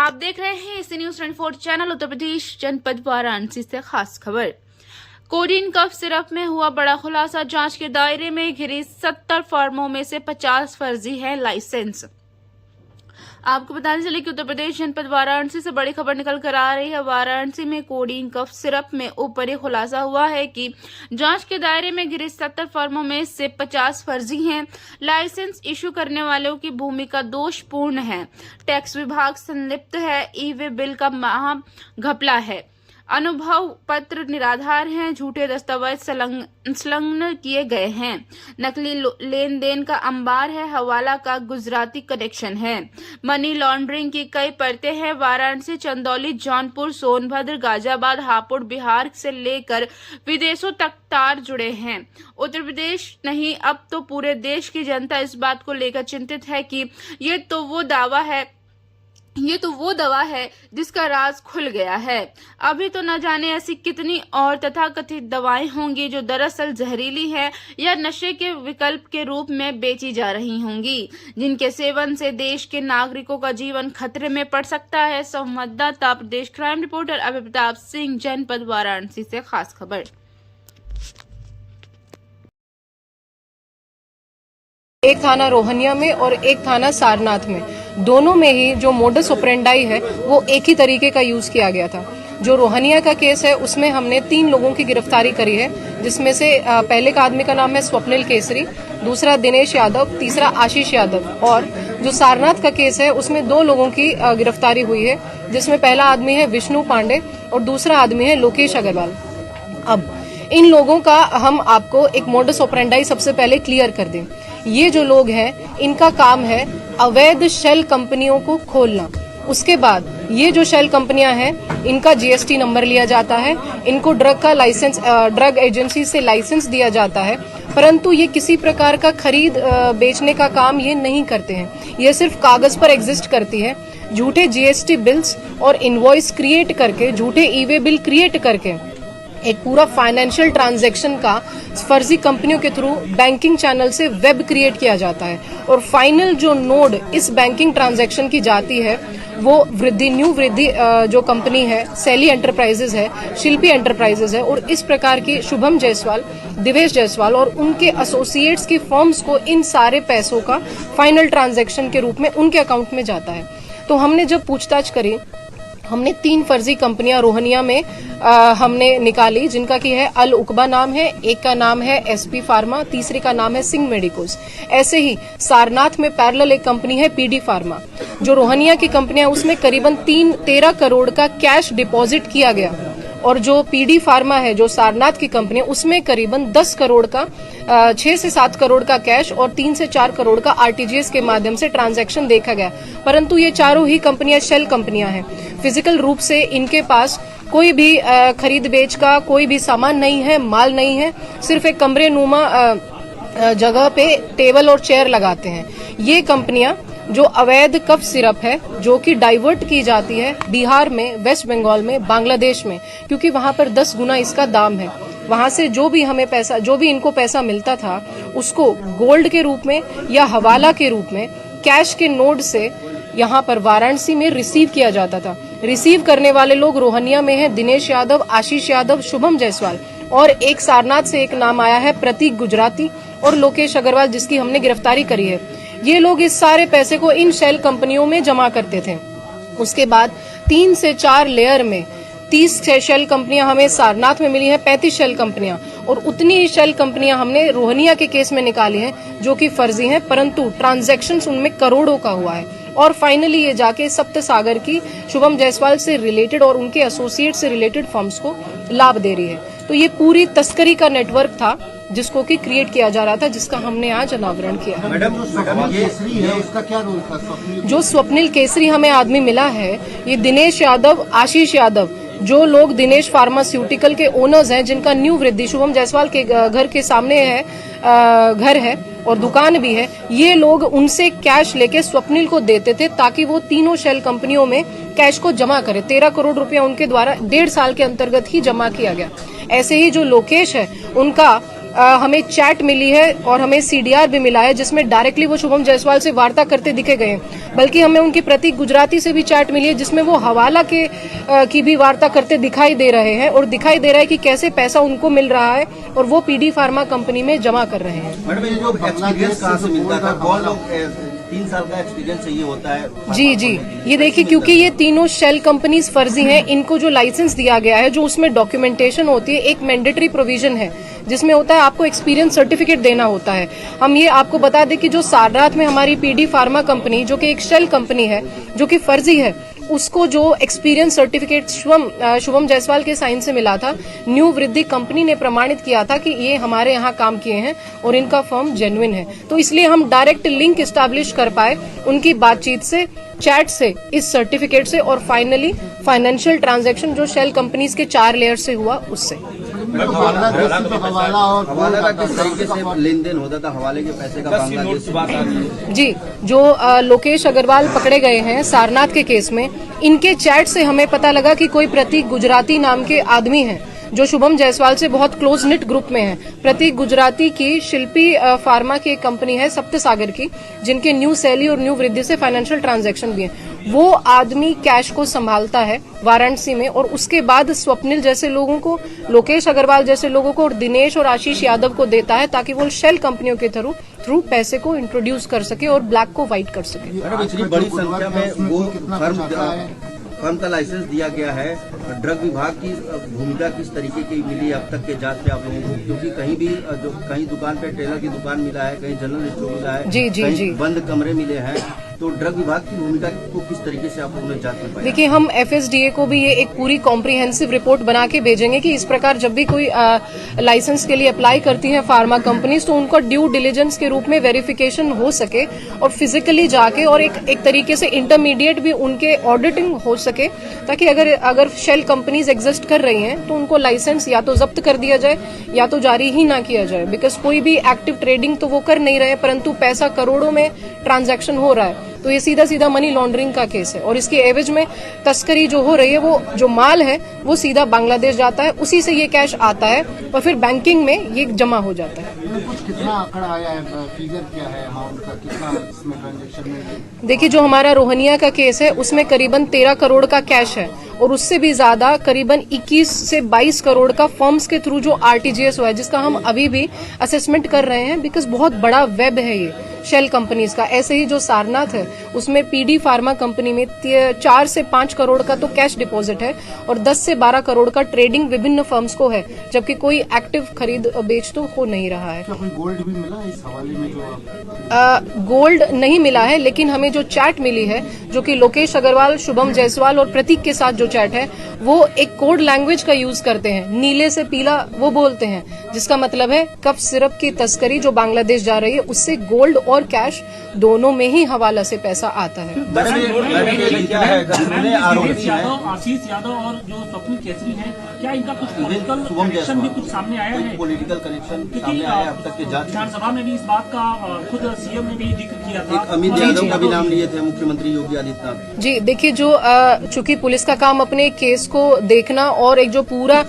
आप देख रहे हैं इसी न्यूज 24 चैनल। उत्तर प्रदेश जनपद वाराणसी से खास खबर। कोडीन कफ सिरप में हुआ बड़ा खुलासा। जांच के दायरे में घिरी 70 फर्मों में से 50 फर्जी है लाइसेंस। आपको बताने चले कि उत्तर प्रदेश जनपद वाराणसी से बड़ी खबर निकल कर आ रही है। वाराणसी में कोडीन कफ सिरप में ऊपरी खुलासा हुआ है कि जांच के दायरे में घिरे 70 फर्मों में से 50 फर्जी हैं। लाइसेंस इशू करने वालों की भूमिका दोषपूर्ण है। टैक्स विभाग संलिप्त है। ई वे बिल का महा घपला है। अनुभव पत्र निराधार हैं। झूठे दस्तावेज संलग्न किए गए हैं। नकली लेन देन का अंबार है। हवाला का गुजराती कनेक्शन है। मनी लॉन्ड्रिंग की कई परतें हैं। वाराणसी, चंदौली, जौनपुर, सोनभद्र, गाजियाबाद, हापुड़, बिहार से लेकर विदेशों तक तार जुड़े हैं। उत्तर प्रदेश नहीं, अब तो पूरे देश की जनता इस बात को लेकर चिंतित है कि ये तो वो दवा है जिसका राज खुल गया है। अभी तो न जाने ऐसी कितनी और तथाकथित दवाएं होंगी जो दरअसल जहरीली है या नशे के विकल्प के रूप में बेची जा रही होंगी, जिनके सेवन से देश के नागरिकों का जीवन खतरे में पड़ सकता है। संवाददाता प्रदेश क्राइम रिपोर्टर अभिप्रताप सिंह, जनपद वाराणसी से खास खबर। एक थाना रोहनिया में और एक थाना सारनाथ में, दोनों में ही जो मोडस ऑपरेंडाई है वो एक ही तरीके का यूज किया गया था। जो रोहनिया का केस है उसमें हमने 3 लोगों की गिरफ्तारी करी है, जिसमें से पहले का आदमी का नाम है स्वप्निल केसरी, दूसरा दिनेश यादव, तीसरा आशीष यादव। और जो सारनाथ का केस है उसमें 2 लोगों की गिरफ्तारी हुई है, जिसमें पहला आदमी है विष्णु पांडे और दूसरा आदमी है लोकेश अग्रवाल। अब इन लोगों का हम आपको एक मोडस ऑपरेंडाई सबसे पहले क्लियर कर दें। ये जो लोग हैं इनका काम है अवैध शेल कंपनियों को खोलना। उसके बाद ये जो शेल कंपनियां हैं इनका जीएसटी नंबर लिया जाता है, इनको ड्रग का लाइसेंस, ड्रग एजेंसी से लाइसेंस दिया जाता है, परंतु ये किसी प्रकार का खरीद बेचने का काम ये नहीं करते हैं। ये सिर्फ कागज पर एग्जिस्ट करती है। झूठे जीएसटी बिल्स और इनवॉइस क्रिएट करके, झूठे ई वे बिल क्रिएट करके एक पूरा फाइनेंशियल ट्रांजैक्शन का फर्जी कंपनियों के थ्रू बैंकिंग चैनल से वेब क्रिएट किया जाता है और फाइनल जो नोड इस बैंकिंग ट्रांजैक्शन की जाती है वो न्यू वृद्धि जो कंपनी है, सैली एंटरप्राइजेज है, शिल्पी एंटरप्राइजेज है, और इस प्रकार की शुभम जायसवाल, दिवेश जायसवाल और उनके एसोसिएट्स की फर्म्स को इन सारे पैसों का फाइनल ट्रांजैक्शन के रूप में उनके अकाउंट में जाता है। तो हमने जब पूछताछ करी, हमने 3 फर्जी कंपनियां रोहनिया में हमने निकाली, जिनका की है अल उकबा नाम है, एक का नाम है एसपी फार्मा, तीसरे का नाम है सिंह मेडिकोस। ऐसे ही सारनाथ में पैरेलल एक कंपनी है पीडी फार्मा। जो रोहनिया की कंपनियां उसमें करीबन 13 करोड़ का कैश डिपॉजिट किया गया, और जो पीडी फार्मा है जो सारनाथ की कंपनी है उसमें करीबन 10 करोड़ का 6 से 7 करोड़ का कैश और 3 से 4 करोड़ का आरटीजीएस के माध्यम से ट्रांजैक्शन देखा गया। परंतु ये चारों ही कंपनियां शेल कंपनियां हैं। फिजिकल रूप से इनके पास कोई भी खरीद बेच का कोई भी सामान नहीं है, माल नहीं है, सिर्फ एक कमरे नुमा जगह पे टेबल और चेयर लगाते हैं। ये कंपनियां जो अवैध कफ सिरप है जो कि डाइवर्ट की जाती है बिहार में, वेस्ट बंगाल में, बांग्लादेश में, क्योंकि वहां पर 10 गुना इसका दाम है। वहां से जो भी इनको पैसा मिलता था उसको गोल्ड के रूप में या हवाला के रूप में कैश के नोट से यहाँ पर वाराणसी में रिसीव किया जाता था। रिसीव करने वाले लोग रोहनिया में हैं दिनेश यादव, आशीष यादव, शुभम जायसवाल, और एक सारनाथ से एक नाम आया है प्रतीक गुजराती और लोकेश अग्रवाल, जिसकी हमने गिरफ्तारी करी है। ये लोग इस सारे पैसे को इन शेल कंपनियों में जमा करते थे। उसके बाद 3 से 4 लेयर में 30 शेल कंपनियां हमें सारनाथ में मिली हैं, 35 शेल कंपनियां, और उतनी ही शेल कंपनियां हमने रोहनिया के केस में निकाली हैं जो कि फर्जी हैं, परंतु ट्रांजैक्शन उनमें करोड़ों का हुआ है। और फाइनली ये जाके सप्त सागर की शुभम जायसवाल से रिलेटेड और उनके एसोसिएट से रिलेटेड फर्म्स को लाभ दे रही है। तो ये पूरी तस्करी का नेटवर्क था जिसको कि क्रिएट किया जा रहा था, जिसका हमने आज अनावरण किया। मैडम, जो स्वप्निल केसरी है उसका क्या रोल था? जो स्वप्निल केसरी हमें आदमी मिला है, ये दिनेश यादव, आशीष यादव, जो लोग दिनेश फार्मास्यूटिकल के ओनर्स हैं, जिनका न्यू वृद्धि शुभम जायसवाल के घर के सामने है, घर है और दुकान भी है, ये लोग उनसे कैश लेके स्वप्निल को देते थे ताकि वो तीनों शेल कंपनियों में कैश को जमा करे। 13 करोड़ रुपया उनके द्वारा 1.5 साल के अंतर्गत ही जमा किया गया। ऐसे ही जो लोकेश है उनका हमें चैट मिली है और हमें सीडीआर भी मिला है जिसमें डायरेक्टली वो शुभम जायसवाल से वार्ता करते दिखे गए हैं। बल्कि हमें उनकी प्रतीक गुजराती से भी चैट मिली है जिसमें वो हवाला की भी वार्ता करते दिखाई दे रहे हैं और दिखाई दे रहा है कि कैसे पैसा उनको मिल रहा है और वो पीडी फार्मा कंपनी में जमा कर रहे हैं। मैडम, ये जो एक्सपीरियंस कहाँ से मिलता था? कौन लोग 3 साल का एक्सपीरियंस चाहिए होता है? जी, ये देखिए, क्योंकि ये तीनों शेल कंपनीज फर्जी हैं, इनको जो लाइसेंस दिया गया है, जो उसमें डॉक्यूमेंटेशन होती है, एक मैंडेटरी प्रोविजन है जिसमें होता है आपको एक्सपीरियंस सर्टिफिकेट देना होता है। हम ये आपको बता दें कि जो सारनाथ में हमारी पीडी फार्मा कंपनी, जो कि एक शेल कंपनी है, जो कि फर्जी है, उसको जो एक्सपीरियंस सर्टिफिकेट शुभम जायसवाल के साइन से मिला था, न्यू वृद्धि कंपनी ने प्रमाणित किया था कि ये हमारे यहाँ काम किए हैं और इनका फर्म जेन्युइन है। तो इसलिए हम डायरेक्ट लिंक इस्टेब्लिश कर पाए उनकी बातचीत से, चैट से, इस सर्टिफिकेट से और फाइनली फाइनेंशियल ट्रांजैक्शन जो शेल कंपनीज के 4 लेयर से हुआ उससे। हवाला का किस तरीके से लेन देन होता था? हवाले के पैसे का बांग्लादेश जी, जो लोकेश अग्रवाल पकड़े गए हैं सारनाथ के केस में, इनके चैट से हमें पता लगा कि कोई प्रतीक गुजराती नाम के आदमी हैं जो शुभम जायसवाल से बहुत क्लोज निट ग्रुप में है। प्रतीक गुजराती की शिल्पी फार्मा की एक कंपनी है सप्तसागर की, जिनके न्यू सैली और न्यू वृद्धि से फाइनेंशियल ट्रांजैक्शन भी है। वो आदमी कैश को संभालता है वाराणसी में और उसके बाद स्वप्निल जैसे लोगों को, लोकेश अग्रवाल जैसे लोगों को और दिनेश और आशीष यादव को देता है ताकि वो शेल कंपनियों के थ्रू पैसे को इंट्रोड्यूस कर सके और ब्लैक को व्हाइट कर सके। इतनी बड़ी संख्या में वो फर्म का लाइसेंस दिया गया है। ड्रग विभाग की भूमिका किस तरीके की मिली अब तक के जांच में आप लोगों को? क्योंकि कहीं भी कहीं दुकान पे टेलर की दुकान मिला है, कहीं जनरल स्टोर मिला है, कहीं बंद कमरे मिले हैं, तो ड्रग विभाग की भूमिका को किस तरीके से आप लोगों ने जांच में पाया? देखिए, हम एफएसडीए को भी ये एक पूरी कॉम्प्रिहेंसिव रिपोर्ट बना के भेजेंगे कि इस प्रकार जब भी कोई लाइसेंस के लिए अप्लाई करती है फार्मा कंपनीज तो उनका ड्यू डिलिजेंस के रूप में वेरिफिकेशन हो सके और फिजिकली जाके और एक तरीके से इंटरमीडिएट भी उनके ऑडिटिंग हो सके, ताकि अगर शेल कंपनीज एग्जिस्ट कर रही हैं तो उनको लाइसेंस या तो जब्त कर दिया जाए या तो जारी ही ना किया जाए। बिकॉज कोई भी एक्टिव ट्रेडिंग तो वो कर नहीं रहे, परंतु पैसा करोड़ों में ट्रांजैक्शन हो रहा है, तो ये सीधा सीधा मनी लॉन्ड्रिंग का केस है और इसके एवज में तस्करी जो हो रही है, वो जो माल है वो सीधा बांग्लादेश जाता है, उसी से ये कैश आता है और फिर बैंकिंग में ये जमा हो जाता है। कुछ कितना आंकड़ा आया है, फिगर क्या है अमाउंट का, कितना इसमें ट्रांजैक्शन में? देखिए, जो हमारा रोहनिया का केस है उसमें करीबन 13 करोड़ का कैश है और उससे भी ज्यादा करीबन 21 से 22 करोड़ का फर्म्स के थ्रू जो आरटीजीएस हुआ है, जिसका हम अभी भी असेसमेंट कर रहे हैं बिकॉज बहुत बड़ा वेब है ये शेल कंपनीज का। ऐसे ही जो सारनाथ है उसमें पीडी फार्मा कंपनी में 4 से 5 करोड़ का तो कैश डिपॉजिट है और 10 से 12 करोड़ का ट्रेडिंग विभिन्न फर्म्स को है, जबकि कोई एक्टिव खरीद बेच तो हो नहीं रहा है। क्या कोई गोल्ड भी मिला है इस हवाले में? जो गोल्ड नहीं मिला है, लेकिन हमें जो चैट मिली है, जो कि लोकेश अग्रवाल, शुभम जायसवाल और प्रतीक के साथ जो चैट है, वो एक कोड लैंग्वेज का यूज करते हैं। नीले से पीला वो बोलते हैं, जिसका मतलब है कफ सिरप की तस्करी जो बांग्लादेश जा रही है, उससे गोल्ड और कैश दोनों में ही हवाला से पैसा आता है। आशीष यादव और जो स्वप्निल केसरी हैं, क्या इनका कुछ पॉलिटिकल कनेक्शन भी कुछ सामने आया है? पॉलिटिकल कनेक्शन सामने आया अब तक के जांच? विधानसभा में भी इस बात का खुद सीएम ने भी जिक्र किया था। अमित यादव का भी नाम लिए थे मुख्यमंत्री योगी आदित्यनाथ जी। देखिए, जो चूंकि पुलिस का काम अपने केस को देखना और एक जो पूरा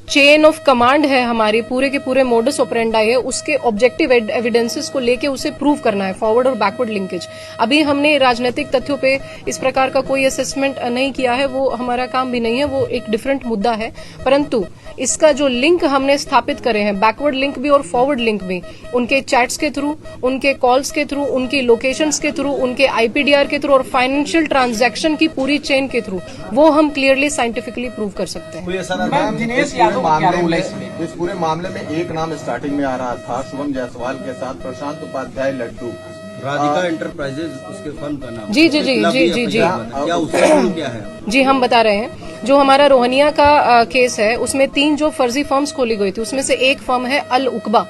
चेन ऑफ कमांड है हमारी, पूरे के पूरे मोडस ऑपरेंडाई है, उसके ऑब्जेक्टिव एविडेंसेस को लेके उसे प्रूव करना है, फॉरवर्ड और बैकवर्ड लिंकेज। अभी हमने राजनीतिक तथ्यों पे इस प्रकार का कोई असेसमेंट नहीं किया है, वो हमारा काम भी नहीं है, वो एक डिफरेंट मुद्दा है। परंतु इसका जो लिंक हमने स्थापित करे हैं, बैकवर्ड लिंक भी और फॉरवर्ड लिंक भी, उनके चैट्स के थ्रू, उनके कॉल्स के थ्रू, उनकी लोकेशंस के थ्रू, उनके आईपीडीआर के थ्रू और फाइनेंशियल ट्रांजैक्शन की पूरी चेन के थ्रू, वो हम क्लियरली साइंटिफिकली प्रूव कर सकते हैं। इस पूरे मामले में एक नाम स्टार्टिंग में आ रहा था शुभम जायसवाल के साथ, प्रशांत उपाध्याय लड्डू, राधिका एंटरप्राइजेज उसके फर्म का नाम। जी जी जी जी जी जी क्या उसका नाम क्या है? जी, हम बता रहे हैं। जो हमारा रोहनिया का केस है उसमें 3 जो फर्जी फर्म्स खोली गई थी, उसमें से एक फर्म है अल उकबा।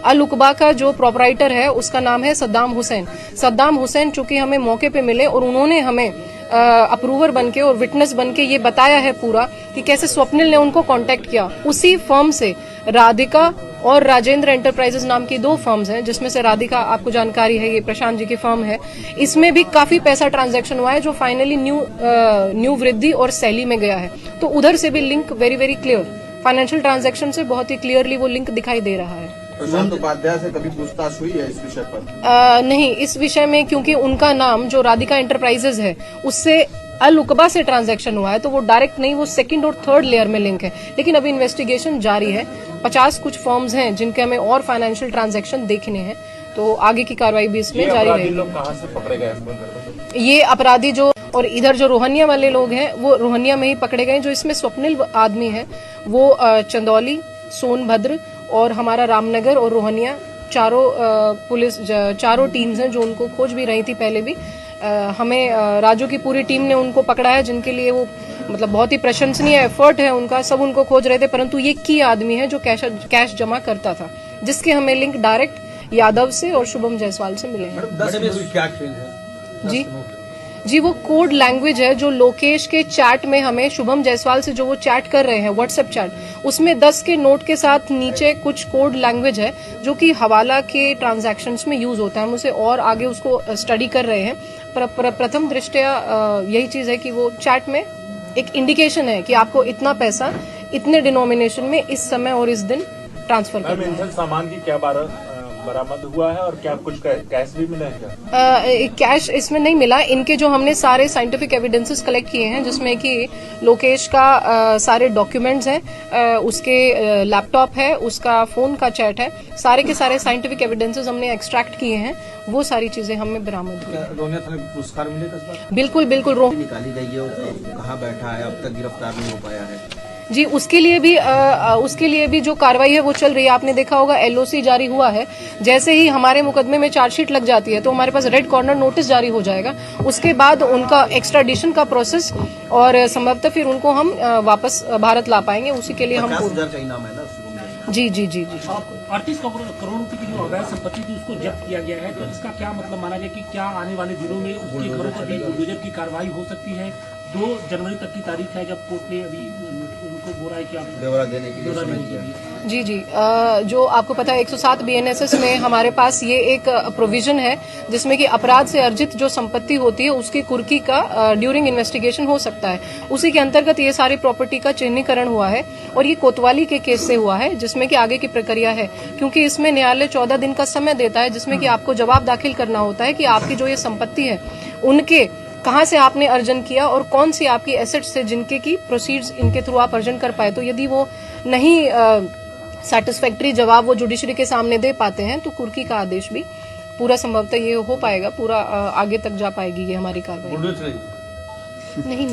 अल उकबा का जो प्रोपराइटर है उसका नाम है सद्दाम हुसैन। सद्दाम हुसैन चूंकि हमें मौके पे मिले और उन्होंने हमें अप्रूवर बनके और विटनेस बनके ये बताया है पूरा कि कैसे स्वप्निल ने उनको कांटेक्ट किया। उसी फर्म से राधिका और राजेंद्र एंटरप्राइजेस नाम की 2 फर्म्स हैं, जिसमें से राधिका आपको जानकारी है, ये प्रशांत जी की फर्म है। इसमें भी काफी पैसा ट्रांजैक्शन हुआ है जो फाइनली न्यू वृद्धि और सैली में गया है। तो उधर से भी link very very clear, financial transaction से बहुत ही क्लियरली वो लिंक दिखाई दे रहा है। प्रशांत उपाध्याय से कभी पूछताछ हुई है इस विषय पर? नहीं, इस विषय में क्योंकि उनका नाम जो राधिका एंटरप्राइजेज है उससे अल-उकबा से ट्रांजैक्शन हुआ है, तो वो डायरेक्ट नहीं, वो सेकंड और थर्ड लेयर में लिंक है। लेकिन अभी इन्वेस्टिगेशन जारी है। 50 कुछ फर्म्स हैं जिनके हमें और फाइनेंशियल ट्रांजैक्शन देखने हैं, तो आगे की कार्रवाई भी इसमें जारी रहेगी। लोग कहाँ से पकड़े गए? ये अपराधी जो और इधर जो रोहनिया वाले लोग हैं वो रोहनिया में ही पकड़े गए। जो इसमें स्वप्निल आदमी है वो चंदौली, सोनभद्र और हमारा रामनगर और रोहनिया चारों टीम्स हैं जो उनको खोज भी रही थी पहले भी। हमें राजू की पूरी टीम ने उनको पकड़ा है, जिनके लिए वो मतलब बहुत ही प्रशंसनीय एफर्ट है उनका। सब उनको खोज रहे थे, परंतु ये की आदमी है जो कैश जमा करता था, जिसके हमें लिंक डायरेक्ट यादव से और शुभम जायसवाल से मिले हैं। क्या खेल है? जी वो कोड लैंग्वेज है जो लोकेश के चैट में हमें शुभम जायसवाल से जो वो चैट कर रहे हैं व्हाट्सएप चैट, उसमें 10 के नोट के साथ नीचे कुछ कोड लैंग्वेज है जो कि हवाला के ट्रांजैक्शंस में यूज होता है। हम उसे और आगे उसको स्टडी कर रहे हैं। प्रथम दृष्टया यही चीज है कि वो चैट में एक इंडिकेशन है कि आपको इतना पैसा इतने डिनोमिनेशन में इस समय और इस दिन ट्रांसफर करना है। इंधन सामान की क्या बरामद हुआ है और क्या कुछ कैश भी मिला है क्या? कैश इसमें नहीं मिला। इनके जो हमने सारे साइंटिफिक एविडेंसेस कलेक्ट किए हैं, जिसमें कि लोकेश का सारे डॉक्यूमेंट्स हैं, उसके लैपटॉप है, उसका फोन का चैट है, सारे के सारे साइंटिफिक एविडेंसेस हमने एक्सट्रैक्ट किए हैं। वो सारी चीजें हमें बरामद हुई। रोहनिया थाने में पुरस्कार मिलेगा इस बार? बिल्कुल बिल्कुल। निकाली गई है, वो कहाँ बैठा है, अब तक गिरफ्तार नहीं हो पाया है। जी उसके लिए भी जो कार्रवाई है वो चल रही है। आपने देखा होगा एलओसी जारी हुआ है। जैसे ही हमारे मुकदमे में चार्जशीट लग जाती है तो हमारे पास रेड कॉर्नर नोटिस जारी हो जाएगा। उसके बाद उनका एक्स्ट्राडिशन का प्रोसेस और संभवतः फिर उनको हम वापस भारत ला पाएंगे। उसी के लिए हम 50,000 का इनाम है ना? जी। 38 करोड़ रुपए की जो अवैध संपत्ति थी उसको जब्त किया गया है, तो इसका क्या मतलब माना जाए कि क्या आने वाले दिनों में उसके घरों पर भी बुलडोजर की कार्रवाई हो सकती है? 2 जनवरी तक की तारीख है जब कोर्ट ने अभी उनको बोला है कि आप ब्यौरा देने के लिए। जी। जो आपको पता है 107 BNSS में हमारे पास ये एक प्रोविजन है जिसमें कि अपराध से अर्जित जो संपत्ति होती है उसकी कुर्की का ड्यूरिंग इन्वेस्टिगेशन हो सकता है। उसी के अंतर्गत ये सारी प्रॉपर्टी का चिन्हीकरण हुआ है और ये कोतवाली के केस से हुआ है, जिसमें कि आगे की प्रक्रिया है। क्योंकि इसमें न्यायालय 14 दिन का समय देता है, जिसमें कि आपको जवाब दाखिल करना होता है कि आपकी जो ये संपत्ति है उनके कहां से आपने अर्जन किया और कौन सी आपकी एसेट्स थे जिनके की प्रोसीड्स इनके थ्रू आप अर्जन कर पाए। तो यदि वो नहीं सैटिस्फैक्टरी जवाब वो जुडिशरी के सामने दे पाते हैं तो कुर्की का आदेश भी पूरा संभवतः ये हो पाएगा, पूरा आगे तक जा पाएगी ये हमारी कार्रवाई। नहीं